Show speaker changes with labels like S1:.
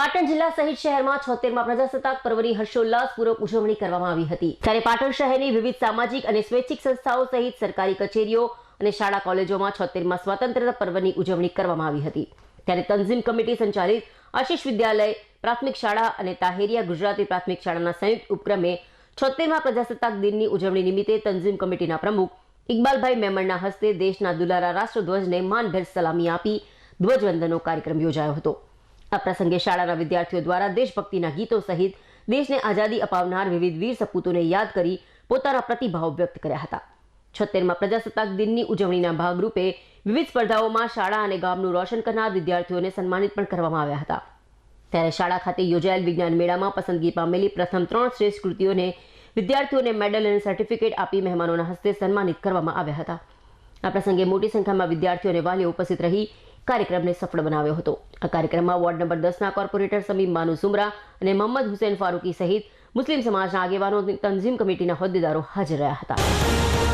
S1: પાટણ જિલ્લા સહિત શહેરમાં 76મા પ્રજાસત્તાક પર્વની હર્ષોલ્લાસપૂર્વક ઉજવણી કરવામાં આવી હતી। ત્યારે પાટણ શહેરની વિવિધ સામાજિક અને સ્વૈચ્છિક સંસ્થાઓ સહિત સરકારી કચેરીઓ અને શાળા કોલેજોમાં 76મા સ્વાતંત્ર્યતા પર્વની ઉજવણી કરવામાં આવી હતી। ત્યારે તંઝીમ કમિટી સંચાલિત આશીષ વિદ્યાલય પ્રાથમિક શાળા અને તાહેરિયા ગુજરાતી પ્રાથમિક શાળાના સંયુક્ત ઉપક્રમે 76મા પ્રજાસત્તાક દિનની ઉજવણી નિમિત્તે તંઝીમ કમિટીના પ્રમુખ ઇકબાલભાઈ મેમણના હસ્તે દેશના દુલારા રાષ્ટ્રધ્વજને માનભેર સલામી આપી ધ્વજવંદનનો કાર્યક્રમ યોજાયો હતો। આ પ્રસંગે શાળાના વિદ્યાર્થીઓ દ્વારા દેશભક્તિના ગીતો સહિત દેશને આઝાદી અપાવનાર વિવિધ વીર સપૂતોને યાદ કરી પોતાના પ્રતિભાવ વ્યક્ત કર્યા હતા। 76મા પ્રજાસત્તાક દિનની ઉજવણીના ભાગરૂપે વિવિધ સ્પર્ધાઓમાં શાળા અને ગામનું રોશન કરનાર વિદ્યાર્થીઓને સન્માનિત પણ કરવામાં આવ્યા હતા। ત્યારે શાળા ખાતે યોજાયેલ વિજ્ઞાન મેળામાં પસંદગી પામેલી પ્રથમ 3 શ્રેષ્ઠ કૃતિઓને વિદ્યાર્થીઓને મેડલ અને સર્ટિફિકેટ આપી મહેમાનોના હસ્તે સન્માનિત કરવામાં આવ્યા હતા। આ પ્રસંગે મોટી સંખ્યામાં વિદ્યાર્થીઓ અને વાલીઓ ઉપસ્થિત રહી કાર્યક્રમને સફળ બનાવ્યો હતો। આ કાર્યક્રમમાં વોર્ડ નંબર 10ના કોર્પોરેટર સમીમ બાનુ સુમરા અને મોહમ્મદ હુસૈન ફારૂકી સહિત મુસ્લિમ સમાજના આગેવાનો તંઝીમ કમિટીના હોદ્દેદારો હાજર રહ્યા હતા।